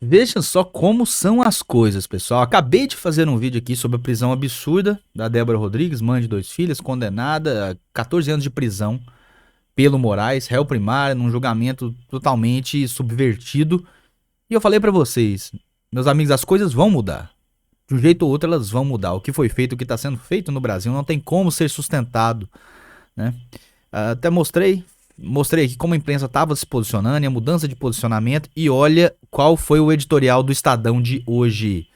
Veja só como são as coisas, pessoal. Acabei de fazer um vídeo aqui sobre a prisão absurda da Débora Rodrigues, mãe de 2 filhas, condenada a 14 anos de prisão pelo Moraes, réu primário, num julgamento totalmente subvertido. E eu falei pra vocês, meus amigos, as coisas vão mudar. De um jeito ou outro elas vão mudar. O que foi feito, o que está sendo feito no Brasil não tem como ser sustentado, né? Até mostrei aqui como a imprensa estava se posicionando e a mudança de posicionamento. E olha qual foi o editorial do Estadão de hoje.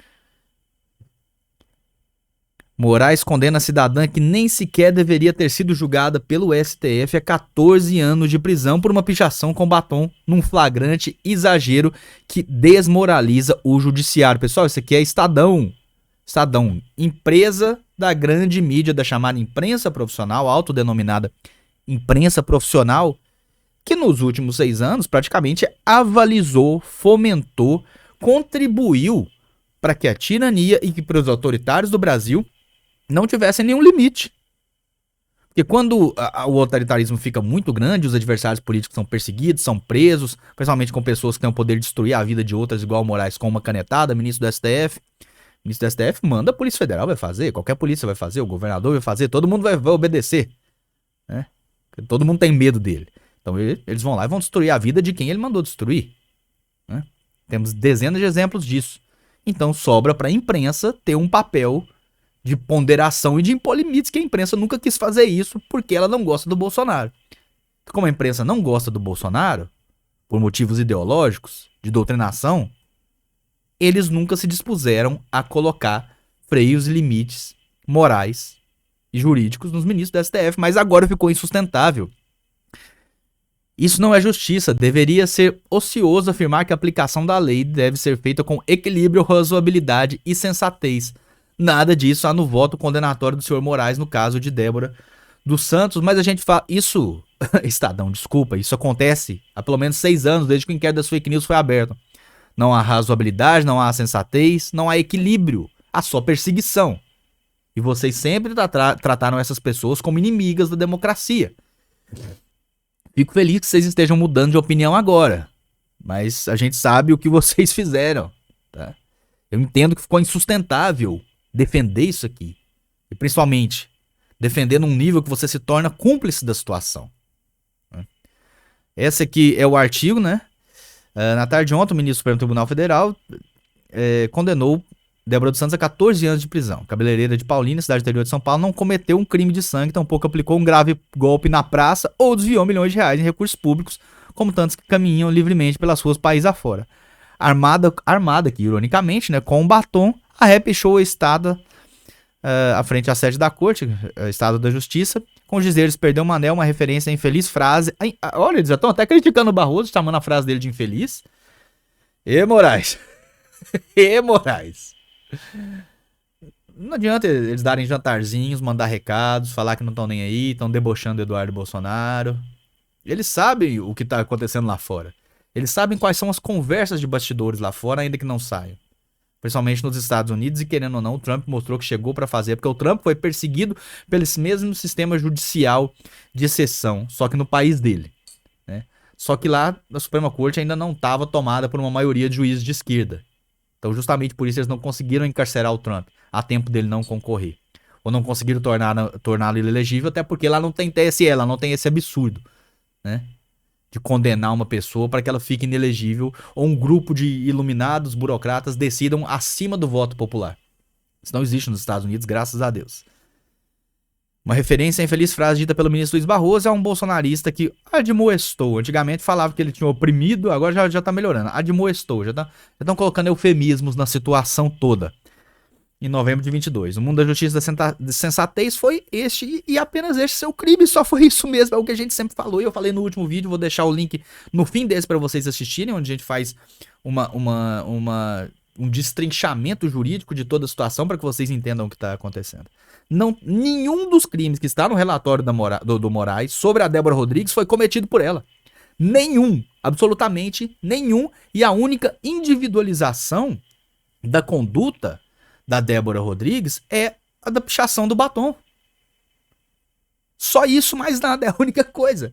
Moraes condena a cidadã que nem sequer deveria ter sido julgada pelo STF a 14 anos de prisão por uma pichação com batom num flagrante exagero que desmoraliza o judiciário. Pessoal, isso aqui é Estadão. Estadão, empresa da grande mídia da chamada imprensa profissional, autodenominada imprensa profissional, que nos últimos 6 anos praticamente avalizou, fomentou, contribuiu para que a tirania e que para os autoritários do Brasil não tivessem nenhum limite. Porque quando o autoritarismo fica muito grande, os adversários políticos são perseguidos, são presos, principalmente com pessoas que têm o poder de destruir a vida de outras, igual o Moraes com uma canetada, ministro do STF. O ministro do STF manda, a Polícia Federal vai fazer, qualquer polícia vai fazer, o governador vai fazer, todo mundo vai obedecer, né? Todo mundo tem medo dele. Então eles vão lá e vão destruir a vida de quem ele mandou destruir, né? Temos dezenas de exemplos disso. Então sobra para a imprensa ter um papel de ponderação e de impor limites, que a imprensa nunca quis fazer isso porque ela não gosta do Bolsonaro. Como a imprensa não gosta do Bolsonaro, por motivos ideológicos, de doutrinação, eles nunca se dispuseram a colocar freios e limites morais e jurídicos nos ministros do STF, mas agora ficou insustentável. Isso não é justiça. Deveria ser ocioso afirmar que a aplicação da lei deve ser feita com equilíbrio, razoabilidade e sensatez. Nada disso há no voto condenatório do senhor Moraes no caso de Débora dos Santos, mas a gente fala... Isso, Estadão, desculpa, isso acontece há pelo menos 6 anos, desde que o inquérito das fake news foi aberto. Não há razoabilidade, não há sensatez, não há equilíbrio, há só perseguição. E vocês sempre trataram essas pessoas como inimigas da democracia. Fico feliz que vocês estejam mudando de opinião agora, mas a gente sabe o que vocês fizeram, tá? Eu entendo que ficou insustentável defender isso aqui. E principalmente, defender num nível que você se torna cúmplice da situação. Esse aqui é o artigo, né? Na tarde de ontem, o ministro do Supremo Tribunal Federal condenou Débora dos Santos a 14 anos de prisão. Cabeleireira de Paulínia, cidade interior de São Paulo, não cometeu um crime de sangue, tampouco aplicou um grave golpe na praça ou desviou milhões de reais em recursos públicos, como tantos que caminham livremente pelas ruas país afora. Armada aqui, ironicamente, né, com um batom, a ré pichou a estada à frente à sede da corte, estado da justiça, com dizeres perdeu um anel, uma referência à infeliz frase. Olha, eles já estão até criticando o Barroso, chamando a frase dele de infeliz. E Moraes. E Moraes. Não adianta eles darem jantarzinhos, mandar recados, falar que não estão nem aí, estão debochando Eduardo Bolsonaro. Eles sabem o que está acontecendo lá fora. Eles sabem quais são as conversas de bastidores lá fora, ainda que não saiam. Principalmente nos Estados Unidos, e querendo ou não, o Trump mostrou que chegou para fazer, porque o Trump foi perseguido pelo mesmo sistema judicial de exceção, só que no país dele, né? Só que lá a Suprema Corte ainda não estava tomada por uma maioria de juízes de esquerda. Então justamente por isso eles não conseguiram encarcerar o Trump a tempo dele não concorrer. Ou não conseguiram torná-lo inelegível, até porque lá não tem TSE, lá não tem esse absurdo, né? De condenar uma pessoa para que ela fique inelegível ou um grupo de iluminados burocratas decidam acima do voto popular. Isso não existe nos Estados Unidos, graças a Deus. Uma referência à infeliz frase dita pelo ministro Luiz Barroso é um bolsonarista que admoestou. Antigamente falava que ele tinha oprimido, agora já tá melhorando. Admoestou, já estão colocando eufemismos na situação toda. Em novembro de 22. O mundo da justiça da sensatez foi este e apenas este seu crime, só foi isso mesmo, é o que a gente sempre falou e eu falei no último vídeo, vou deixar o link no fim desse para vocês assistirem, onde a gente faz um destrinchamento jurídico de toda a situação para que vocês entendam o que está acontecendo. Nenhum dos crimes que está no relatório do Moraes sobre a Débora Rodrigues foi cometido por ela. Nenhum, absolutamente nenhum, e a única individualização da conduta da Débora Rodrigues é a da pichação do batom. Só isso, mais nada, é a única coisa.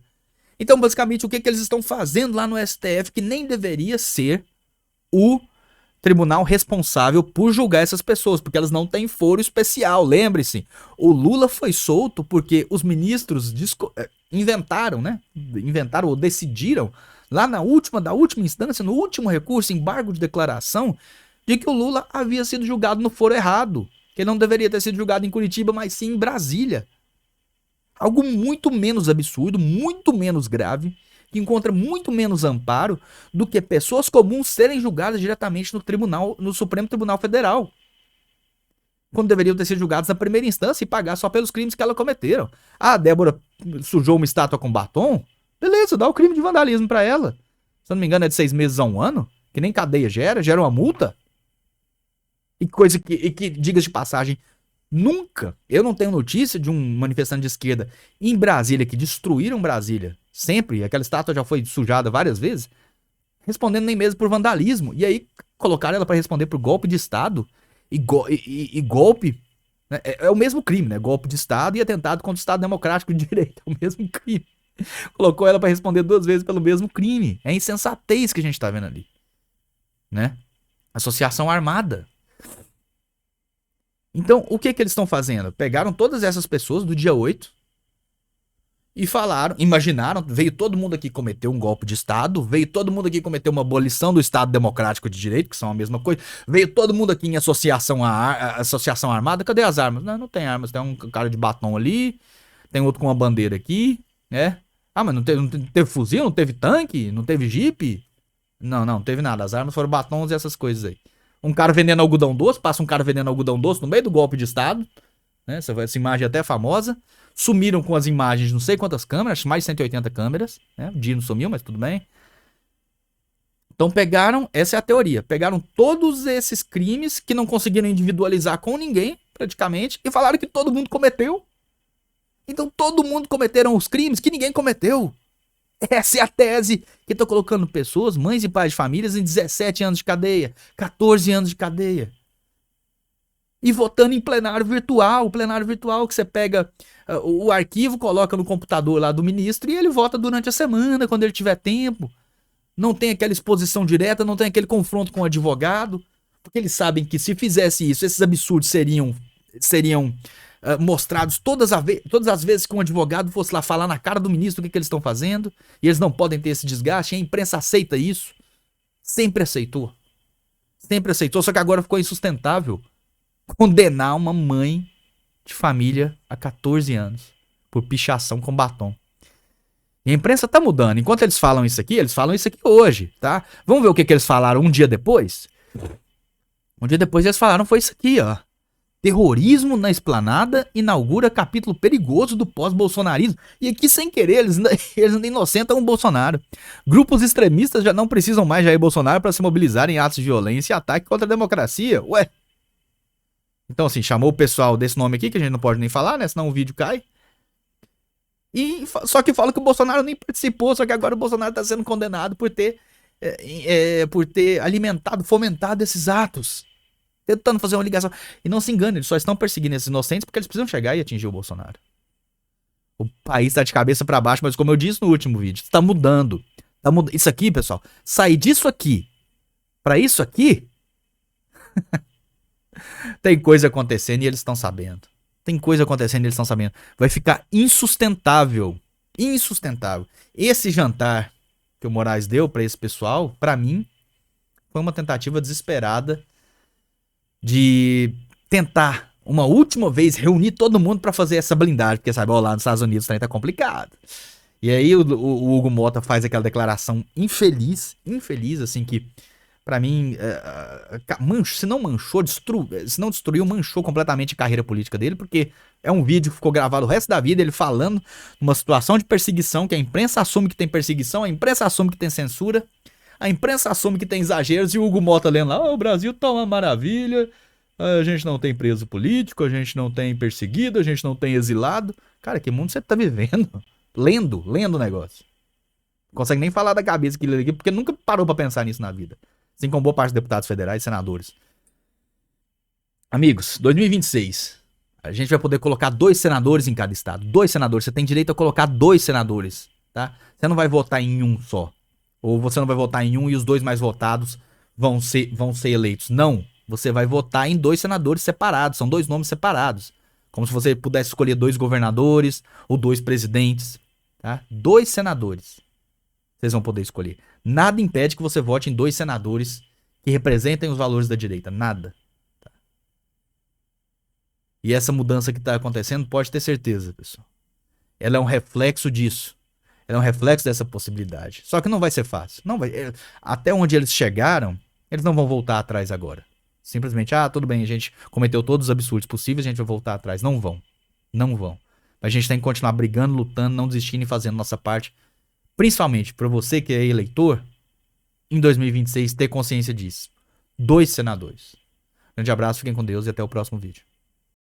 Então, basicamente, o que eles estão fazendo lá no STF, que nem deveria ser o tribunal responsável por julgar essas pessoas, porque elas não têm foro especial. Lembre-se, o Lula foi solto porque os ministros inventaram, né? Inventaram ou decidiram lá da última instância, no último recurso, embargo de declaração, de que o Lula havia sido julgado no foro errado, que ele não deveria ter sido julgado em Curitiba, mas sim em Brasília. Algo muito menos absurdo, muito menos grave, que encontra muito menos amparo do que pessoas comuns serem julgadas diretamente no Supremo Tribunal Federal, quando deveriam ter sido julgadas na primeira instância e pagar só pelos crimes que elas cometeram. Ah, a Débora sujou uma estátua com batom? Beleza, dá o crime de vandalismo pra ela. Se eu não me engano é de 6 meses a 1 ano, que nem cadeia gera uma multa. E que diga-se de passagem, nunca, eu não tenho notícia de um manifestante de esquerda em Brasília que destruíram Brasília, sempre, aquela estátua já foi sujada várias vezes, respondendo nem mesmo por vandalismo. E aí colocaram ela pra responder por golpe de Estado e golpe, né? É o mesmo crime, né? Golpe de Estado e atentado contra o Estado Democrático de Direito, é o mesmo crime. Colocou ela pra responder 2 vezes pelo mesmo crime. É insensatez que a gente tá vendo ali, né? Associação armada. Então, o que eles estão fazendo? Pegaram todas essas pessoas do dia 8 e falaram, imaginaram, veio todo mundo aqui cometer um golpe de Estado, veio todo mundo aqui cometer uma abolição do Estado Democrático de Direito, que são a mesma coisa, veio todo mundo aqui em associação armada, cadê as armas? Não tem armas, tem um cara de batom ali, tem outro com uma bandeira aqui, né? Ah, mas não teve fuzil, não teve tanque, não teve jipe? Não teve nada, as armas foram batons e essas coisas aí. Um cara vendendo algodão doce, passa um cara vendendo algodão doce no meio do golpe de Estado, né? Essa imagem até é famosa. Sumiram com as imagens não sei quantas câmeras, mais de 180 câmeras, né? O dia não sumiu, mas tudo bem. Então pegaram, essa é a teoria, pegaram todos esses crimes que não conseguiram individualizar com ninguém, praticamente, e falaram que todo mundo cometeu. Então todo mundo cometeram os crimes que ninguém cometeu. Essa é a tese que estão colocando pessoas, mães e pais de famílias, em 17 anos de cadeia, 14 anos de cadeia. E votando em plenário virtual que você pega o arquivo, coloca no computador lá do ministro e ele vota durante a semana, quando ele tiver tempo. Não tem aquela exposição direta, não tem aquele confronto com o advogado, porque eles sabem que se fizesse isso, esses absurdos seriam mostrados todas as vezes que um advogado fosse lá falar na cara do ministro o que eles estão fazendo, e eles não podem ter esse desgaste, a imprensa aceita isso, sempre aceitou, só que agora ficou insustentável condenar uma mãe de família a 14 anos por pichação com batom. E a imprensa tá mudando, enquanto eles falam isso aqui hoje, tá? Vamos ver o que eles falaram um dia depois? Um dia depois eles falaram, foi isso aqui, ó. Terrorismo na esplanada inaugura capítulo perigoso do pós-bolsonarismo. E aqui, sem querer, eles ainda inocentam o Bolsonaro. Grupos extremistas já não precisam mais de Jair Bolsonaro para se mobilizar em atos de violência e ataque contra a democracia. Ué. Então, assim, chamou o pessoal desse nome aqui, que a gente não pode nem falar, né? Senão o vídeo cai. E só que fala que o Bolsonaro nem participou, só que agora o Bolsonaro está sendo condenado por ter alimentado, fomentado esses atos. Tentando fazer uma ligação. E não se engane, eles só estão perseguindo esses inocentes porque eles precisam chegar e atingir o Bolsonaro. O país tá de cabeça para baixo, mas como eu disse no último vídeo, tá mudando. Isso aqui, pessoal, sair disso aqui para isso aqui, tem coisa acontecendo e eles estão sabendo. Vai ficar insustentável. Esse jantar que o Moraes deu para esse pessoal, para mim, foi uma tentativa desesperada de tentar uma última vez reunir todo mundo pra fazer essa blindagem, porque sabe, ó, lá nos Estados Unidos também tá complicado. E aí o Hugo Mota faz aquela declaração infeliz, assim, que pra mim, se não destruiu, manchou completamente a carreira política dele, porque é um vídeo que ficou gravado o resto da vida, ele falando numa situação de perseguição, que a imprensa assume que tem perseguição, a imprensa assume que tem censura, a imprensa assume que tem exageros e o Hugo Mota lendo lá, o Brasil tá uma maravilha, a gente não tem preso político, a gente não tem perseguido, a gente não tem exilado. Cara, que mundo você tá vivendo? Lendo o negócio. Não consegue nem falar da cabeça que ele aqui, porque nunca parou pra pensar nisso na vida. Assim como boa parte dos deputados federais e senadores. Amigos, 2026, a gente vai poder colocar 2 senadores em cada estado. 2 senadores, você tem direito a colocar 2 senadores, tá? Você não vai votar em um só. Ou você não vai votar em um e os 2 mais votados vão ser eleitos. Não. Você vai votar em 2 senadores separados. São 2 nomes separados. Como se você pudesse escolher 2 governadores ou 2 presidentes. Tá? 2 senadores. Vocês vão poder escolher. Nada impede que você vote em 2 senadores que representem os valores da direita. Nada. Tá? E essa mudança que está acontecendo, pode ter certeza, pessoal. Ela é um reflexo disso. Ela é um reflexo dessa possibilidade. Só que não vai ser fácil. Não vai. Até onde eles chegaram, eles não vão voltar atrás agora. Simplesmente, tudo bem, a gente cometeu todos os absurdos possíveis, a gente vai voltar atrás. Não vão. Não vão. A gente tem que continuar brigando, lutando, não desistindo e fazendo nossa parte. Principalmente para você que é eleitor, em 2026 ter consciência disso. 2 senadores. Grande abraço, fiquem com Deus e até o próximo vídeo.